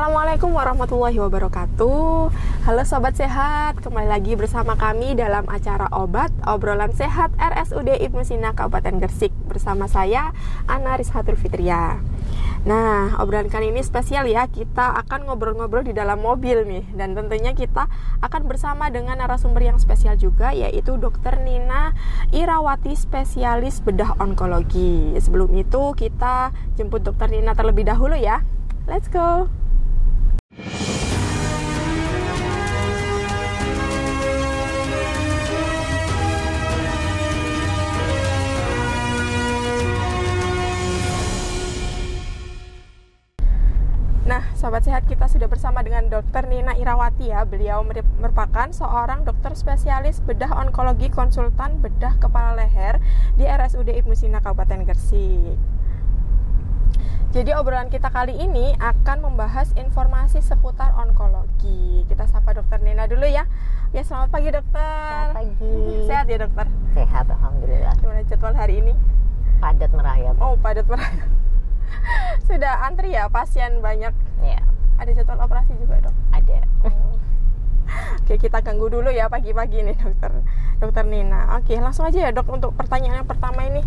Assalamualaikum warahmatullahi wabarakatuh. Halo Sobat Sehat, kembali lagi bersama kami dalam acara Obat Obrolan Sehat RSUD Ibnu Sina Kabupaten Gresik. Bersama saya, Ana Rizhatul Fitria. Nah, obrolan kali ini spesial ya. Kita akan ngobrol-ngobrol di dalam mobil nih. Dan tentunya kita akan bersama dengan narasumber yang spesial juga, yaitu Dr. Nina Irawati, spesialis bedah onkologi. Sebelum itu, kita jemput Dr. Nina terlebih dahulu ya. Let's go. Nah, Sobat Sehat, kita sudah bersama dengan Dr. Nina Irawati ya. Beliau merupakan seorang dokter spesialis bedah onkologi, konsultan bedah kepala leher di RSUD Ibnu Sina Kabupaten Gresik. Jadi obrolan kita kali ini akan membahas informasi seputar onkologi. Kita sapa Dr. Nina dulu ya. Ya, selamat pagi dokter. Selamat pagi. Sehat ya dokter? Sehat, alhamdulillah. Gimana jadwal hari ini? Padat merayap. Oh, padat merayap. Sudah antri ya, pasien banyak. Ya, Ada jadwal operasi juga dok? ada. Oke, kita ganggu dulu ya pagi-pagi nih dokter Nina. Oke, langsung aja ya dok, untuk pertanyaan yang pertama ini.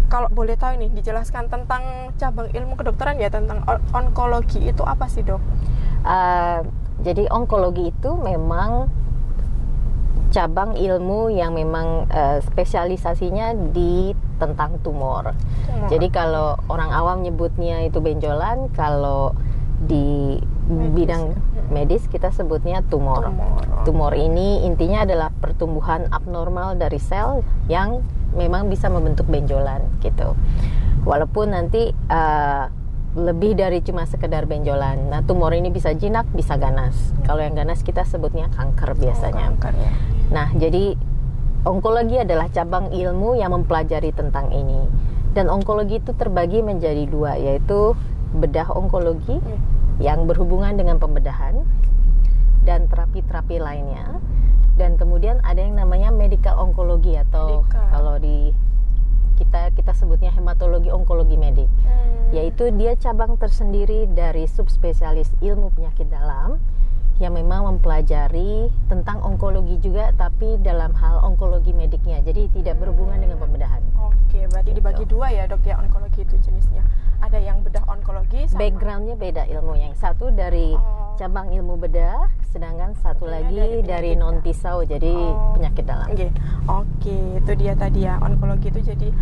Kalau boleh tahu nih, dijelaskan tentang cabang ilmu kedokteran ya, tentang onkologi itu apa sih dok? Jadi onkologi itu memang cabang ilmu yang memang spesialisasinya di tentang tumor. Jadi kalau orang awam nyebutnya itu benjolan, kalau di bidang medis kita sebutnya tumor. Tumor ini intinya adalah pertumbuhan abnormal dari sel yang memang bisa membentuk benjolan gitu. Walaupun nanti lebih dari cuma sekedar benjolan. Nah, tumor ini bisa jinak, bisa ganas. Kalau yang ganas kita sebutnya kanker biasanya. Kanker, ya. Nah, jadi onkologi adalah cabang ilmu yang mempelajari tentang ini. Dan onkologi itu terbagi menjadi dua, yaitu bedah onkologi yang berhubungan dengan pembedahan dan terapi-terapi lainnya. Dan kemudian ada yang namanya medical onkologi atau kalau di kita sebutnya hematologi onkologi medik, yaitu dia cabang tersendiri dari subspesialis ilmu penyakit dalam yang memang mempelajari tentang onkologi juga, tapi dalam hal onkologi mediknya, jadi tidak berhubungan dengan pembedahan. Oke, berarti dibagi dua ya dok ya, onkologi itu jenisnya. Ada yang bedah onkologi sama... Backgroundnya beda ilmunya, yang satu dari cabang ilmu bedah, sedangkan satu lagi dari non pisau, jadi penyakit dalam. Oke, itu dia tadi ya, onkologi itu jadi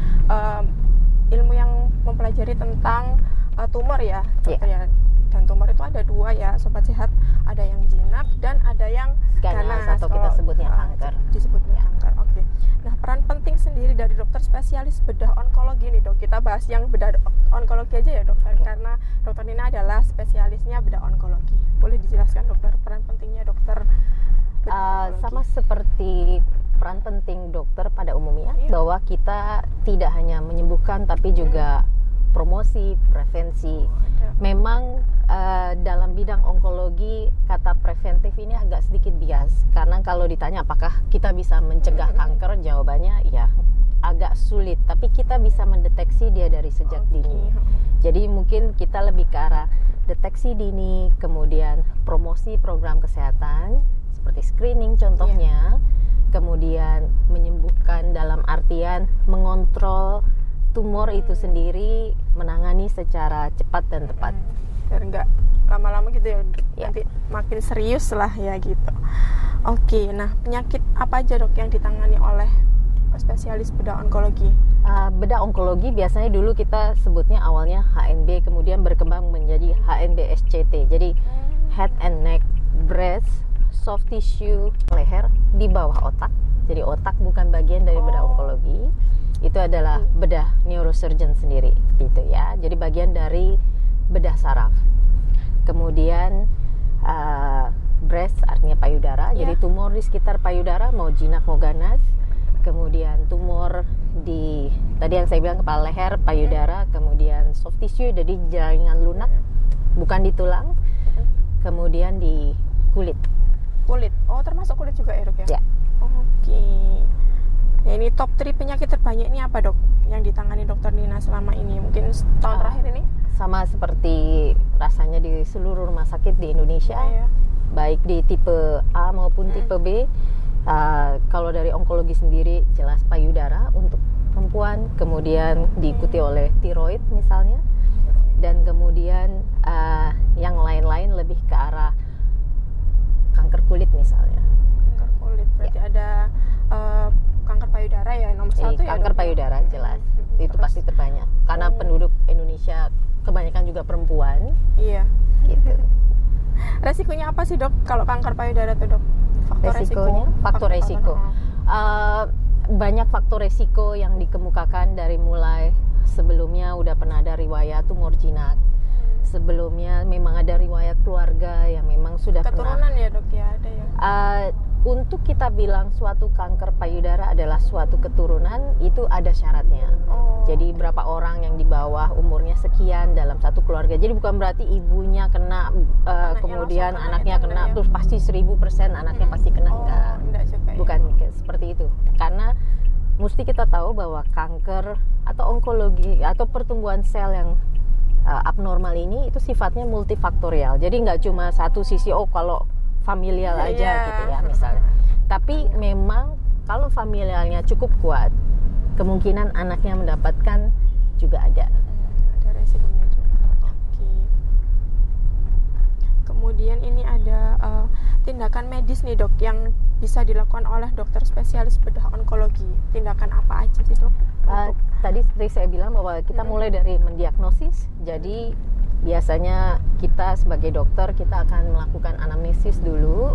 ilmu yang mempelajari tentang tumor ya dokter ya. Dan tumor itu ada dua ya Sobat Sehat, ada yang jinak dan ada yang ganas atau kita sebutnya kanker. Disebutnya kanker. Oke. Nah, peran penting sendiri dari dokter spesialis bedah onkologi nih dok. Kita bahas yang bedah onkologi aja ya dokter, karena dokter Nina adalah spesialisnya bedah onkologi. Boleh dijelaskan dokter peran pentingnya dokter bedah onkologi? Sama seperti peran penting dokter pada umumnya, bahwa kita tidak hanya menyembuhkan tapi juga promosi, prevensi. Memang dalam bidang onkologi kata preventif ini agak sedikit bias, karena kalau ditanya apakah kita bisa mencegah kanker, jawabannya ya agak sulit, tapi kita bisa mendeteksi dia dari sejak dini. Jadi mungkin kita lebih ke arah deteksi dini, kemudian promosi program kesehatan seperti screening contohnya, kemudian menyembuhkan dalam artian mengontrol tumor itu sendiri, menangani secara cepat dan tepat. Biar nggak lama-lama gitu ya, nanti makin serius lah ya gitu. Oke, nah penyakit apa aja dok yang ditangani oleh spesialis bedah onkologi? Bedah onkologi biasanya dulu kita sebutnya awalnya HNB, kemudian berkembang menjadi HNB-SCT. Jadi head and neck, breast, soft tissue, leher di bawah otak. Jadi otak bukan bagian dari bedah onkologi. Itu adalah bedah neurosurgeon sendiri gitu ya. Jadi bagian dari bedah saraf. Kemudian breast artinya payudara. Jadi tumor di sekitar payudara, mau jinak mau ganas. Kemudian tumor di tadi yang saya bilang kepala leher, payudara, kemudian soft tissue jadi jaringan lunak, bukan di tulang. Kemudian di kulit. Oh, termasuk kulit juga ya dok ya? Ya. Oke. Ya, ini top 3 penyakit terbanyak ini apa dok yang ditangani dokter Nina selama ini? Mungkin tahun terakhir ini? sama seperti rasanya di seluruh rumah sakit di Indonesia, baik di tipe A maupun tipe B. Kalau dari onkologi sendiri jelas payudara untuk perempuan, kemudian diikuti oleh tiroid misalnya, dan kemudian yang lain-lain lebih ke arah kanker kulit misalnya. Kanker kulit berarti ada kanker payudara ya nomor satu ya. Kanker payudara jelas itu pasti terbanyak karena penduduk Indonesia kebanyakan juga perempuan. Iya. Gitu. Resikonya apa sih dok kalau kanker payudara tuh dok? Faktor resiko. Banyak faktor resiko yang dikemukakan dari mulai sebelumnya udah pernah ada riwayat tumor jinak. Sebelumnya memang ada riwayat keluarga yang memang sudah keturunan ya dok ya ada ya. Untuk kita bilang suatu kanker payudara adalah suatu keturunan itu ada syaratnya. Jadi berapa orang yang di bawah umurnya sekian dalam satu keluarga. Jadi bukan berarti ibunya kena kemudian anaknya kena terus pasti 1000% anaknya pasti kena, enggak bukan seperti itu. Karena mesti kita tahu bahwa kanker atau onkologi atau pertumbuhan sel yang abnormal ini itu sifatnya multifaktorial. Jadi nggak cuma satu sisi kalau familial aja gitu ya misalnya. Tapi memang kalau familialnya cukup kuat, kemungkinan anaknya mendapatkan juga ada. Ada resikonya juga. Oke. Kemudian ini ada tindakan medis nih dok yang bisa dilakukan oleh dokter spesialis bedah onkologi. Tindakan apa aja sih dok? Tadi seperti saya bilang bahwa kita mulai dari mendiagnosis. Jadi biasanya kita sebagai dokter kita akan melakukan anamnesis dulu.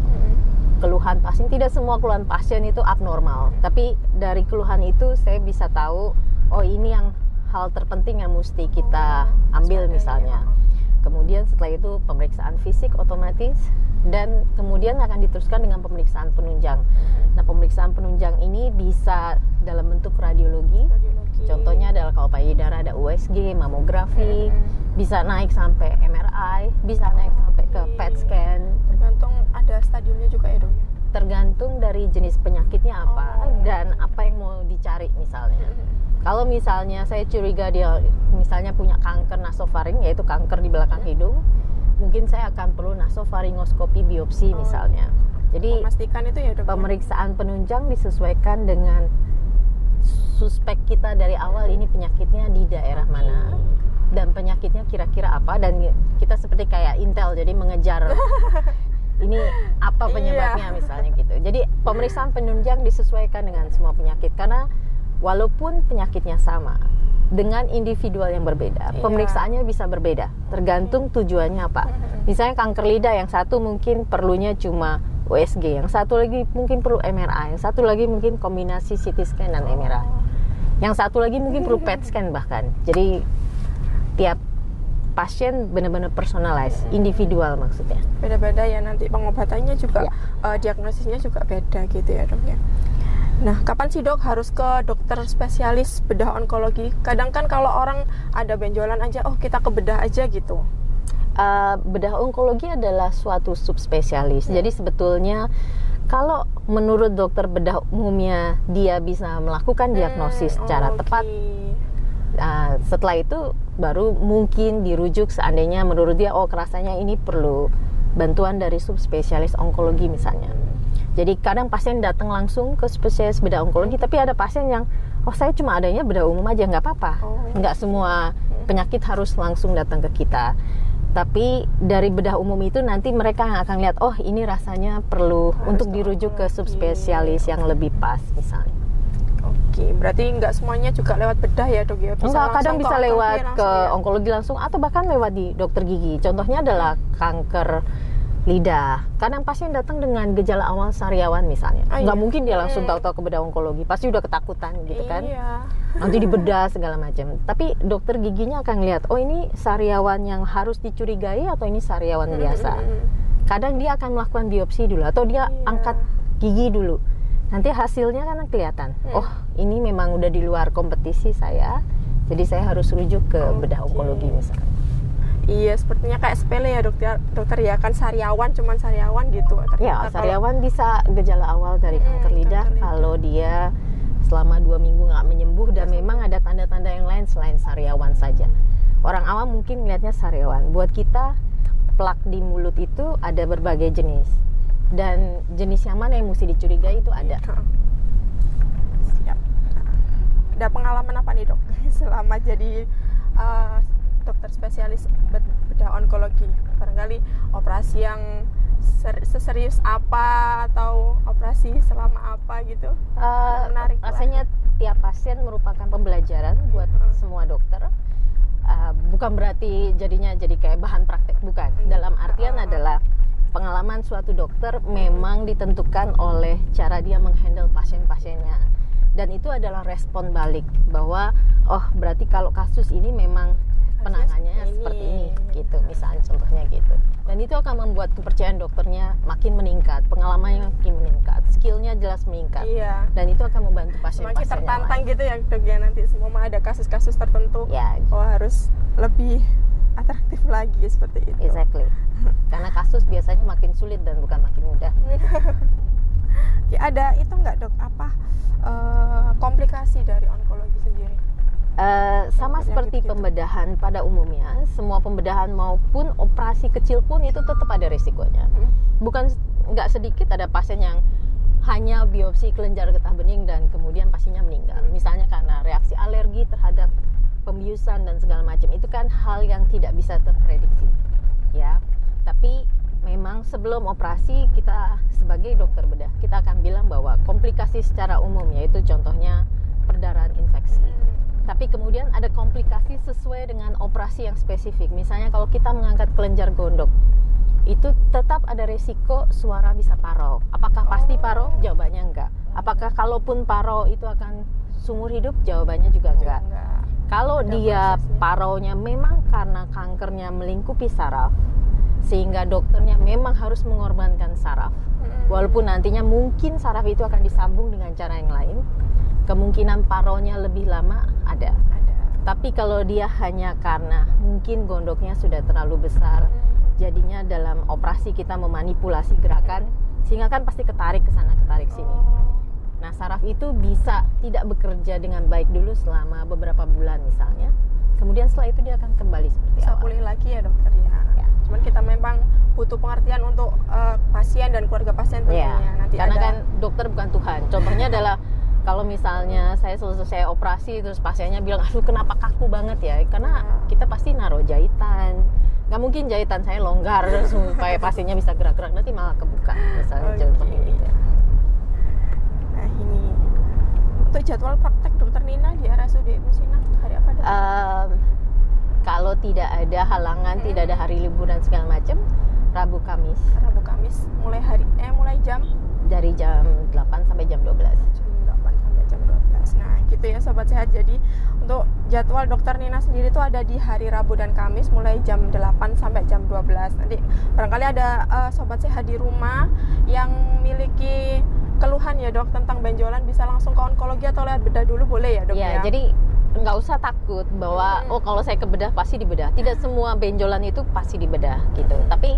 Keluhan pasien, tidak semua keluhan pasien itu abnormal, tapi dari keluhan itu saya bisa tahu oh ini yang hal terpenting yang mesti kita ambil misalnya. Kemudian setelah itu pemeriksaan fisik otomatis dan kemudian akan diteruskan dengan pemeriksaan penunjang. Nah, pemeriksaan penunjang ini bisa dalam bentuk radiologi. Contohnya adalah kalau payudara ada USG, mamografi, bisa naik sampai MRI, bisa naik sampai ke PET scan. Tergantung ada stadiumnya juga ya dok? Tergantung dari jenis penyakitnya apa dan apa yang mau dicari misalnya. Kalau misalnya saya curiga dia misalnya punya kanker nasofaring, yaitu kanker di belakang hidung, mungkin saya akan perlu nasofaringoskopi biopsi misalnya. Jadi memastikan itu ya dok? Pemeriksaan penunjang disesuaikan dengan suspek kita dari awal ini penyakitnya di daerah mana dan penyakitnya kira-kira apa, dan kita seperti kayak intel jadi mengejar ini apa penyebabnya misalnya gitu. Jadi pemeriksaan penunjang disesuaikan dengan semua penyakit karena walaupun penyakitnya sama dengan individual yang berbeda, pemeriksaannya bisa berbeda tergantung tujuannya apa. Misalnya kanker lidah yang satu mungkin perlunya cuma USG, yang satu lagi mungkin perlu MRI, yang satu lagi mungkin kombinasi CT scan dan MRI, yang satu lagi mungkin perlu PET scan bahkan. Jadi tiap pasien benar-benar personalized, individual maksudnya. Beda-beda ya, nanti pengobatannya juga diagnosisnya juga beda gitu ya dok ya. Nah, kapan sih dok harus ke dokter spesialis bedah onkologi? Kadang kan kalau orang ada benjolan aja, oh kita ke bedah aja gitu. Bedah onkologi adalah suatu subspesialis. Jadi sebetulnya kalau menurut dokter bedah umumnya dia bisa melakukan diagnosis secara tepat. Setelah itu baru mungkin dirujuk seandainya menurut dia rasanya ini perlu bantuan dari subspesialis onkologi misalnya. Jadi kadang pasien datang langsung ke spesialis bedah onkologi, tapi ada pasien yang saya cuma adanya bedah umum aja, nggak apa-apa. Nggak semua penyakit harus langsung datang ke kita. Tapi dari bedah umum itu nanti mereka yang akan lihat, ini rasanya perlu untuk dirujuk ke subspesialis yang lebih pas misalnya. Oke, berarti nggak semuanya juga lewat bedah ya dok ya? Kadang bisa lewat ke onkologi langsung atau bahkan lewat di dokter gigi. Contohnya adalah kanker lidah. Kadang pasien datang dengan gejala awal sariawan misalnya. Nggak mungkin dia langsung tahu-tahu ke bedah onkologi. Pasti udah ketakutan gitu kan. Nanti dibedah segala macam. Tapi dokter giginya akan lihat, ini sariawan yang harus dicurigai atau ini sariawan biasa. Kadang dia akan melakukan biopsi dulu atau dia angkat gigi dulu. Nanti hasilnya kan kelihatan. Ini memang udah di luar kompetisi saya. Jadi saya harus rujuk ke bedah onkologi misalnya. Iya, sepertinya kayak sepele ya dokter ya, kan sariawan, cuman sariawan gitu. Ya, sariawan bisa gejala awal dari kanker lidah kalau dia selama 2 minggu nggak menyembuh dan memang ada tanda-tanda yang lain selain sariawan saja. Orang awam mungkin melihatnya sariawan. Buat kita plak di mulut itu ada berbagai jenis, dan jenis yang mana yang mesti dicurigai itu ada. Siap. Ada pengalaman apa nih dok selama jadi dokter spesialis bedah onkologi? Barangkali operasi yang seserius apa atau operasi selama apa gitu? Menarik rasanya tiap pasien merupakan pembelajaran buat semua dokter. Bukan berarti jadinya jadi kayak bahan praktek, bukan. Dalam artian adalah pengalaman suatu dokter memang ditentukan oleh cara dia menghandle pasien-pasiennya, dan itu adalah respon balik bahwa oh berarti kalau kasus ini memang penanganannya seperti ini gitu, misalnya contohnya gitu. Dan itu akan membuat kepercayaan dokternya makin meningkat, pengalamannya makin meningkat, skillnya jelas meningkat. Iya. Dan itu akan membantu pasien-pasien makin tertantang gitu ya dok ya, nanti semua ada kasus-kasus tertentu ya, harus lebih atraktif lagi seperti itu. Exactly. Karena kasus biasanya makin sulit dan bukan makin mudah. Oke, ada itu nggak dok komplikasi dari onkologi sendiri? Sama seperti pembedahan pada umumnya, semua pembedahan maupun operasi kecil pun itu tetap ada risikonya. Bukan nggak sedikit ada pasien yang hanya biopsi kelenjar getah bening dan kemudian pasiennya meninggal. Misalnya karena reaksi alergi terhadap pembiusan dan segala macam. Itu kan hal yang tidak bisa terprediksi, ya. Tapi memang sebelum operasi kita sebagai dokter bedah kita akan bilang bahwa komplikasi secara umum yaitu contohnya perdarahan infeksi. Tapi kemudian ada komplikasi sesuai dengan operasi yang spesifik. Misalnya kalau kita mengangkat kelenjar gondok, itu tetap ada resiko suara bisa paro. Apakah pasti paro? Jawabannya enggak. Apakah kalaupun paro itu akan seumur hidup? Jawabannya juga enggak. Kalau dia paronya memang karena kankernya melingkupi saraf, sehingga dokternya memang harus mengorbankan saraf, walaupun nantinya mungkin saraf itu akan disambung dengan cara yang lain, kemungkinan paronya lebih lama ada. Tapi kalau dia hanya karena mungkin gondoknya sudah terlalu besar, jadinya dalam operasi kita memanipulasi gerakan sehingga kan pasti ketarik ke sana ketarik sini. Nah, saraf itu bisa tidak bekerja dengan baik dulu selama beberapa bulan misalnya. Kemudian setelah itu dia akan kembali seperti bisa awal. Pulih lagi ya dokter ya. Cuman kita memang butuh pengertian untuk pasien dan keluarga pasien tentunya. Nanti karena ada... kan dokter bukan Tuhan. Contohnya adalah kalau misalnya saya selesai operasi terus pasiennya bilang, aduh kenapa kaku banget ya? Karena kita pasti naruh jahitan. Gak mungkin jahitan saya longgar supaya pasiennya bisa gerak-gerak, nanti malah kebuka. Misalnya contohnya gitu. Nah ini untuk jadwal praktek dokter Nina di RSUD Ibnu Sina hari apa dok? Kalau tidak ada halangan, tidak ada hari libur dan segala macam, Rabu Kamis mulai jam dari jam 8 sampai jam 12. Jam 8 sampai jam 12. Nah, gitu ya sobat sehat. Jadi untuk jadwal dokter Nina sendiri itu ada di hari Rabu dan Kamis mulai jam 8 sampai jam 12. Nanti barangkali ada sobat sehat di rumah yang memiliki keluhan ya dok tentang benjolan, bisa langsung ke onkologi atau lihat bedah dulu boleh ya dok ya? Jadi nggak usah takut bahwa oh kalau saya ke bedah pasti dibedah. Tidak semua benjolan itu pasti dibedah gitu. Tapi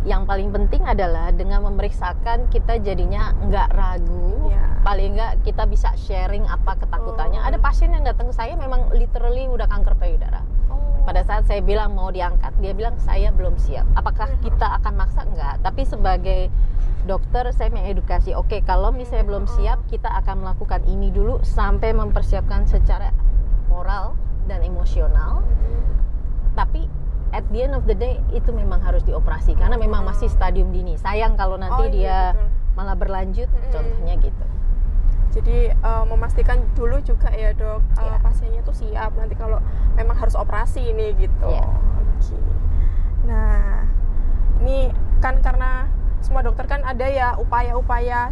yang paling penting adalah dengan memeriksakan kita jadinya nggak ragu. Paling nggak kita bisa sharing apa ketakutannya. Ada pasien yang datang ke saya memang literally udah kanker payudara. Pada saat saya bilang mau diangkat, dia bilang saya belum siap. Apakah kita akan maksa? Enggak. Tapi sebagai dokter saya mengedukasi, oke, kalau misalnya belum siap, kita akan melakukan ini dulu sampai mempersiapkan secara moral dan emosional. Tapi at the end of the day itu memang harus dioperasi karena memang masih stadium dini. Sayang kalau nanti dia malah berlanjut, contohnya gitu. Jadi memastikan dulu juga ya dok, pasiennya tuh siap nanti kalau memang harus operasi ini gitu. Oke. Nah, ini kan karena semua dokter kan ada ya upaya-upaya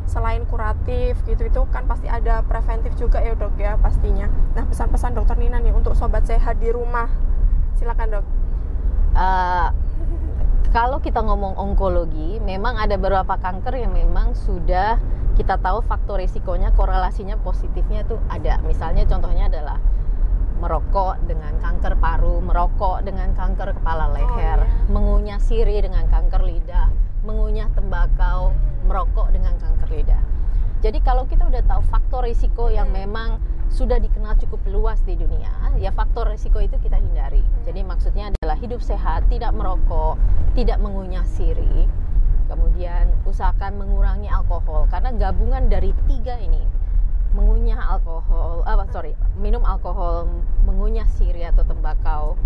selain kuratif gitu, itu kan pasti ada preventif juga ya dok ya pastinya. Nah, pesan-pesan dokter Nina nih untuk sobat sehat di rumah, silakan dok. Kalau kita ngomong onkologi, memang ada beberapa kanker yang memang sudah kita tahu faktor risikonya, korelasinya positifnya tuh ada. Misalnya contohnya adalah merokok dengan kanker paru, merokok dengan kanker kepala leher, mengunyah sirih dengan kanker lidah, mengunyah tembakau, merokok dengan kanker lidah. Jadi kalau kita udah tahu faktor risiko yang memang sudah dikenal cukup luas di dunia, ya faktor risiko itu kita hindari. Jadi maksudnya adalah hidup sehat, tidak merokok, tidak mengunyah siri, kemudian usahakan mengurangi alkohol, karena gabungan dari 3 ini, minum alkohol, mengunyah siri atau tembakau,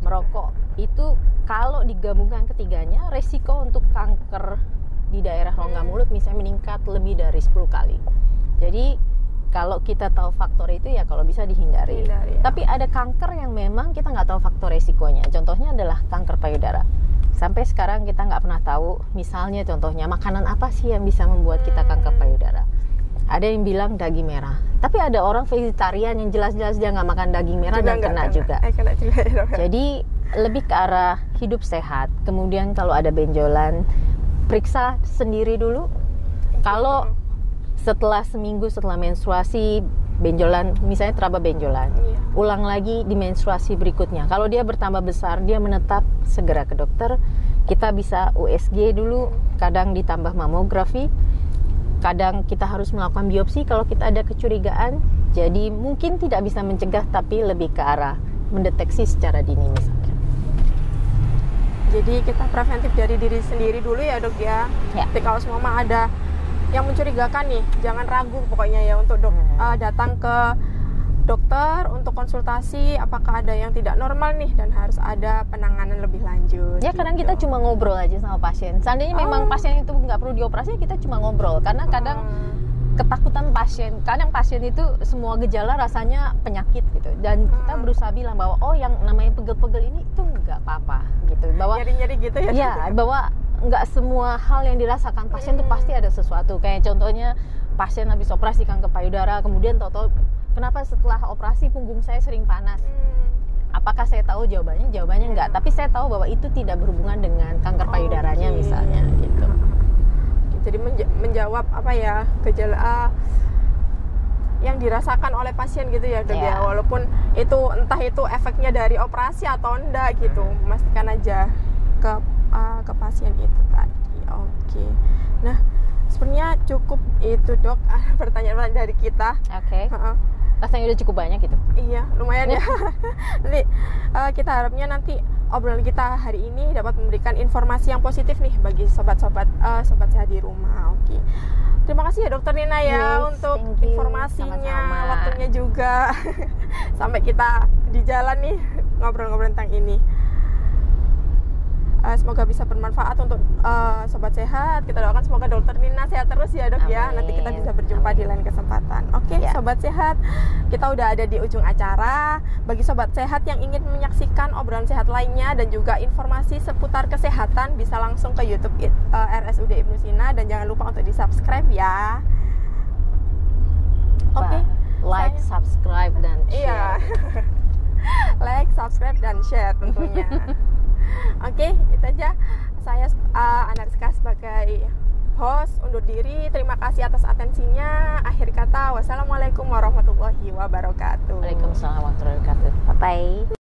merokok, itu kalau digabungkan ketiganya, resiko untuk kanker di daerah rongga mulut misalnya meningkat lebih dari 10 kali. Jadi kalau kita tahu faktor itu ya kalau bisa dihindari. Ya. Tapi ada kanker yang memang kita nggak tahu faktor resikonya. Contohnya adalah kanker payudara. Sampai sekarang kita nggak pernah tahu, misalnya contohnya makanan apa sih yang bisa membuat kita kanker payudara. Ada yang bilang daging merah. Tapi ada orang vegetarian yang jelas-jelas dia nggak makan daging merah dan kena juga. Jadi lebih ke arah hidup sehat. Kemudian kalau ada benjolan, periksa sendiri dulu. Kalau setelah seminggu setelah menstruasi benjolan, misalnya teraba benjolan, ulang lagi di menstruasi berikutnya. Kalau dia bertambah besar, dia menetap, segera ke dokter. Kita bisa USG dulu, kadang ditambah mamografi, kadang kita harus melakukan biopsi kalau kita ada kecurigaan. Jadi mungkin tidak bisa mencegah, tapi lebih ke arah mendeteksi secara dini misalnya. Jadi kita preventif dari diri sendiri dulu ya dok ya. Jadi kalau semua ada yang mencurigakan nih, jangan ragu pokoknya ya untuk datang ke dokter untuk konsultasi apakah ada yang tidak normal nih dan harus ada penanganan lebih lanjut. Ya kadang kita cuma ngobrol aja sama pasien. Seandainya memang pasien itu nggak perlu dioperasi, kita cuma ngobrol karena kadang ketakutan pasien. Kadang pasien itu semua gejala rasanya penyakit gitu dan kita berusaha bilang bahwa yang namanya pegel-pegel ini itu nggak apa-apa gitu. Bahwa nyeri-nyeri gitu ya. Ya bahwa nggak semua hal yang dirasakan pasien itu pasti ada sesuatu. Kayak contohnya pasien habis operasi kanker payudara, kemudian tahu-tahu kenapa setelah operasi punggung saya sering panas. Apakah saya tahu jawabannya? Jawabannya enggak. Tapi saya tahu bahwa itu tidak berhubungan dengan kanker payudaranya misalnya gitu. Jadi menjawab gejala yang dirasakan oleh pasien gitu ya dok ya. Walaupun itu entah itu efeknya dari operasi atau enggak gitu, memastikan aja ke pasien itu tadi. Oke. Nah, sebenarnya cukup itu dok pertanyaan dari kita. Oke. Rasanya udah cukup banyak gitu. Iya, lumayan ya. Nanti kita harapnya nanti obrolan kita hari ini dapat memberikan informasi yang positif nih bagi sobat-sobat sehat di rumah. Oke. Terima kasih ya Dokter Nina untuk informasinya, sama-sama. Waktunya juga. Sampai kita di jalan nih ngobrol-ngobrol tentang ini. Semoga bisa bermanfaat untuk sobat sehat. Kita doakan semoga Dokter Nina sehat terus ya dok. Amin. Ya. Nanti kita bisa berjumpa di lain kesempatan. Oke, sobat sehat, kita udah ada di ujung acara. Bagi sobat sehat yang ingin menyaksikan obrolan sehat lainnya dan juga informasi seputar kesehatan, bisa langsung ke YouTube RSUD Ibnu Sina dan jangan lupa untuk di-subscribe ya. Oke. Like, subscribe dan share. Like, subscribe dan share tentunya. Oke, itu aja. Saya Anariska sebagai host undur diri. Terima kasih atas atensinya. Akhir kata, wassalamualaikum warahmatullahi wabarakatuh. Waalaikumsalam warahmatullahi wabarakatuh. Bye-bye.